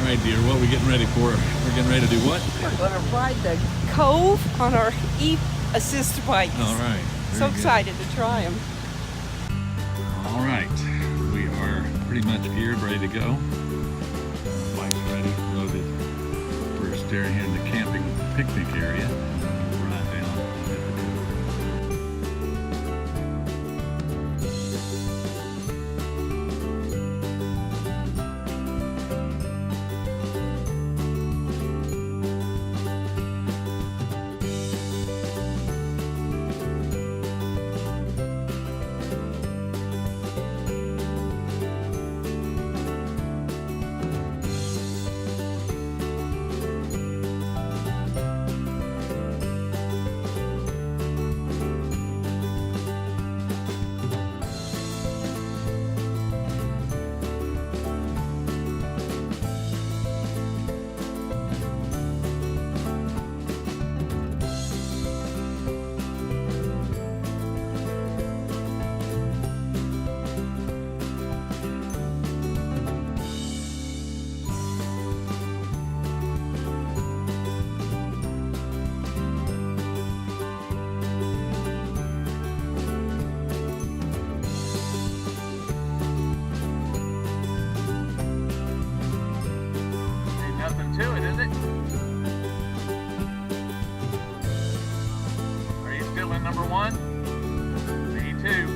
right, dear, what are we getting ready for? We're getting ready to do what? We're going to ride the Cove on our e-assist bikes. All right. So excited to try them. All right. We are pretty much geared, ready to go. Bike's ready, loaded. We're staring here in the camping picnic area. Right down at the Cove. To it, is it? Are you still in number one? Me too.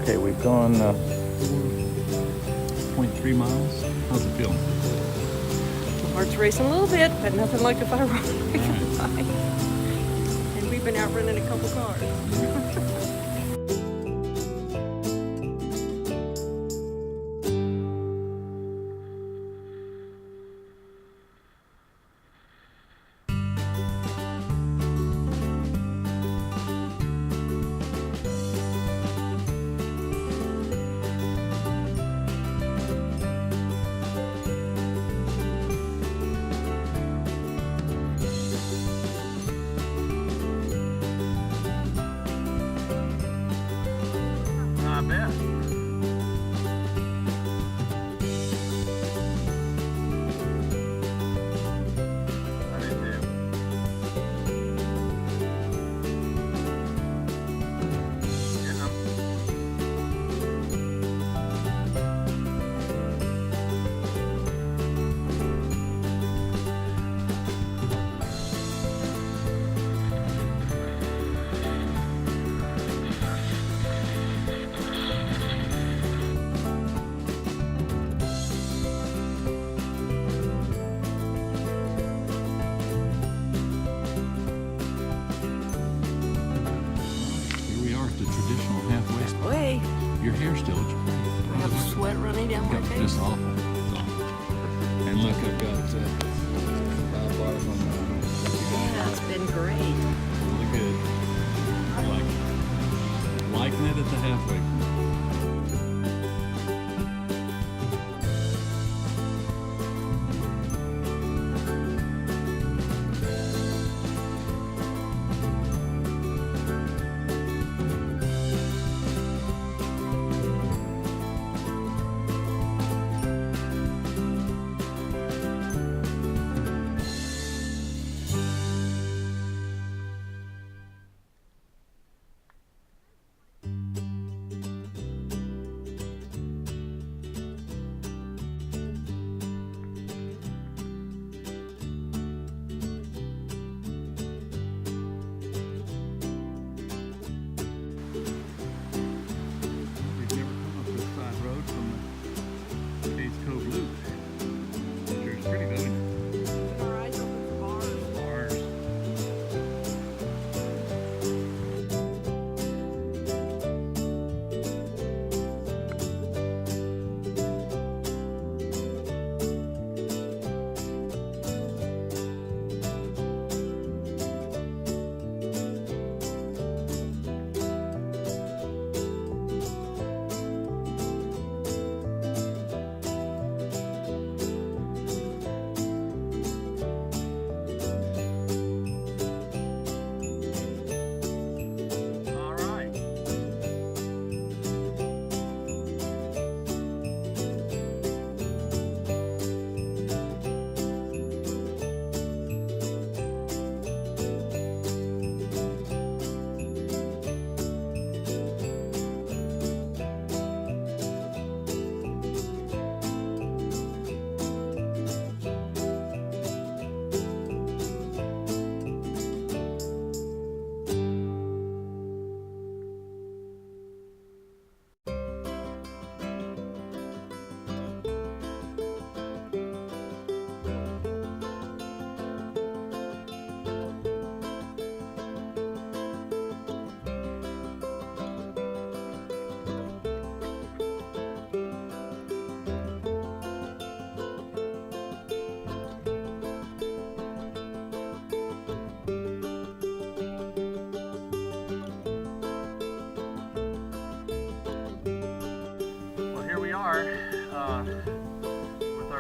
Okay, we've gone 0.3 miles. How's it feeling? My heart's racing a little bit, but nothing like if I ride a All bike. And we've been out running a couple cars. I bet. I did too. Getting them. Way. Your hair still looks pretty. I have sweat running down my face. Just awful. It's awful. And look, I've got 5 bars on my. Yeah, it's been great. Really good. I like it. Liking it at the halfway point.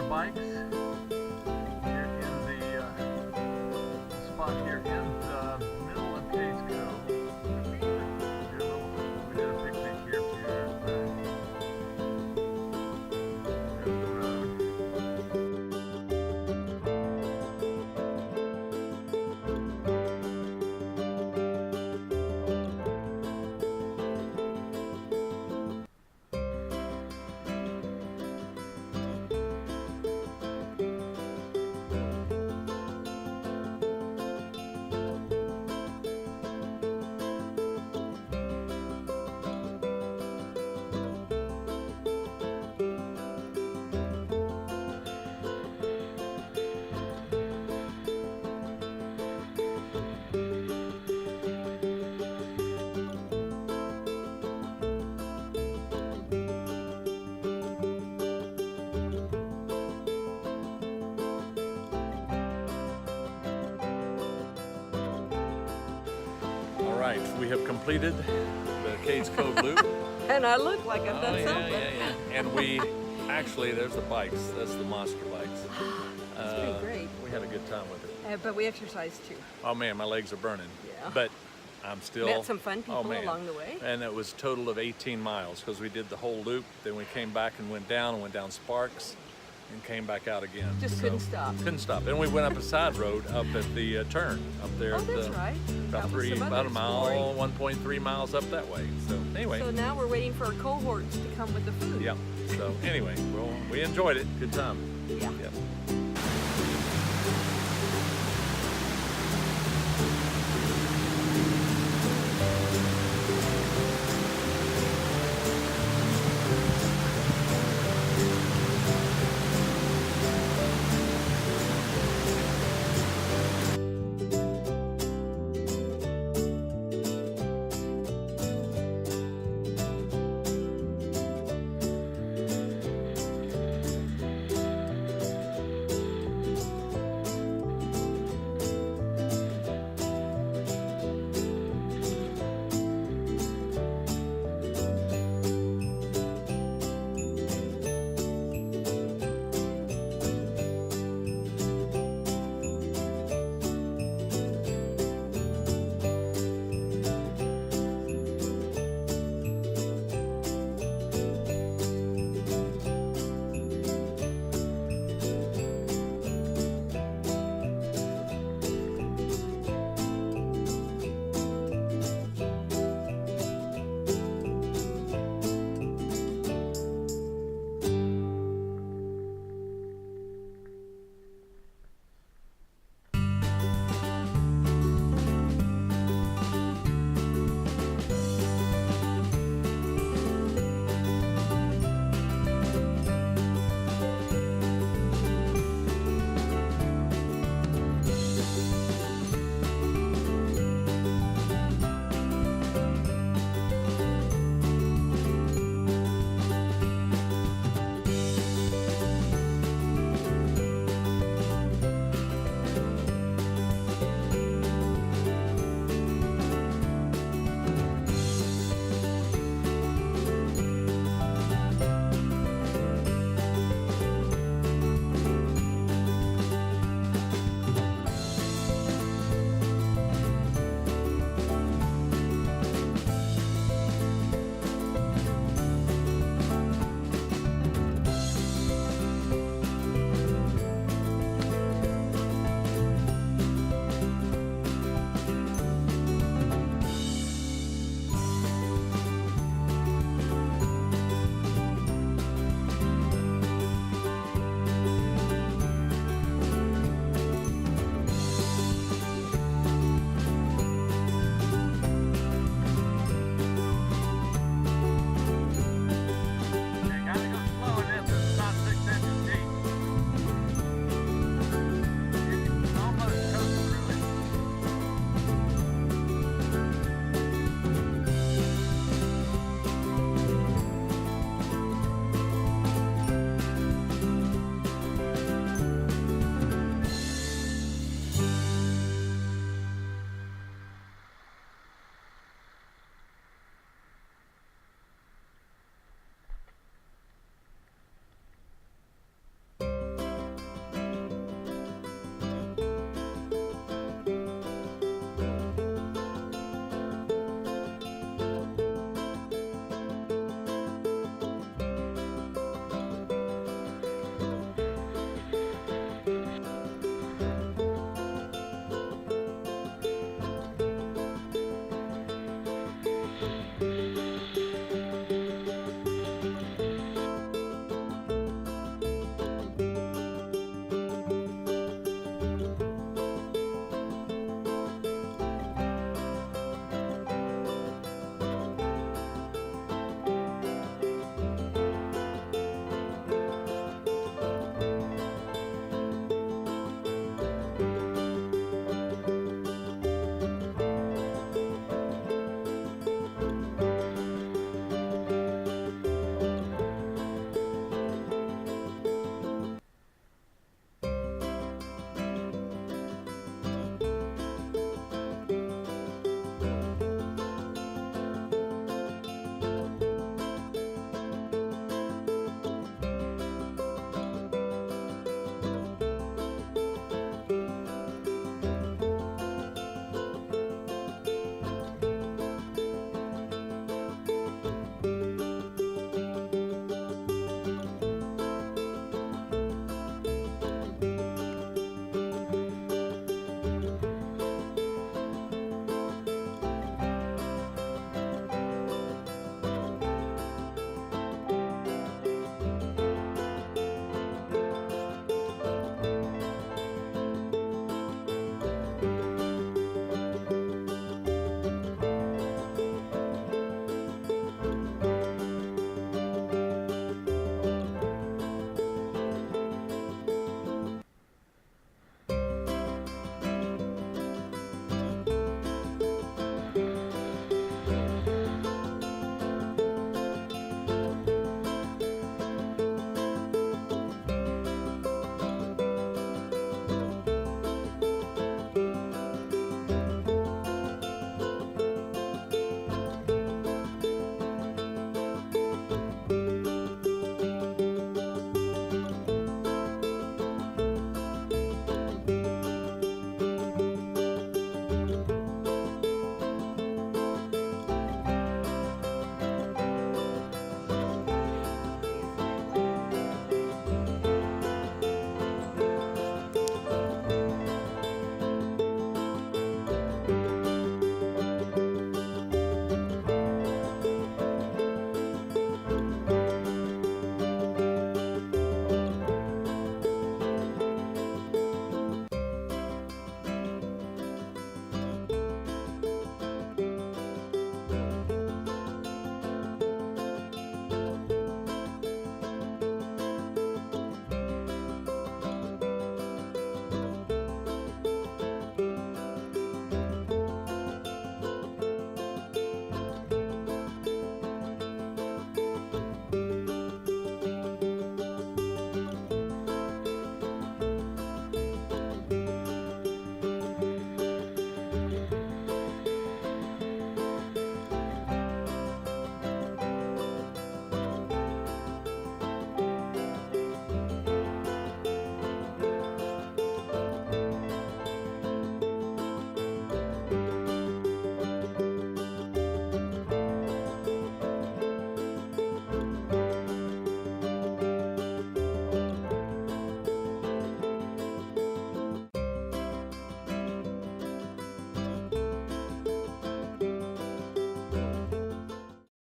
bikes here in the spot here in the middle of Cades Cove. We did a picnic here there's the road. All right, we have completed the Cades Cove loop. And I look like I've done something. Yeah. And we actually, there's the bikes. That's the monster bikes. It's pretty great. We had a good time with it. But we exercised too. Oh man, my legs are burning. Yeah. But I'm still. Met some fun people man. along the way. And it was a total of 18 miles because we did the whole loop. Then we came back and went down Sparks and came back out again. Just couldn't stop. Couldn't stop. Then we went up a side road up at the turn up there. Oh, at that's the, right. That was some about other a mile, 1.3 miles up that way. So anyway. So now we're waiting for our cohorts to come with the food. Yeah. So anyway, well, we enjoyed it. Good time. Yeah. Yep.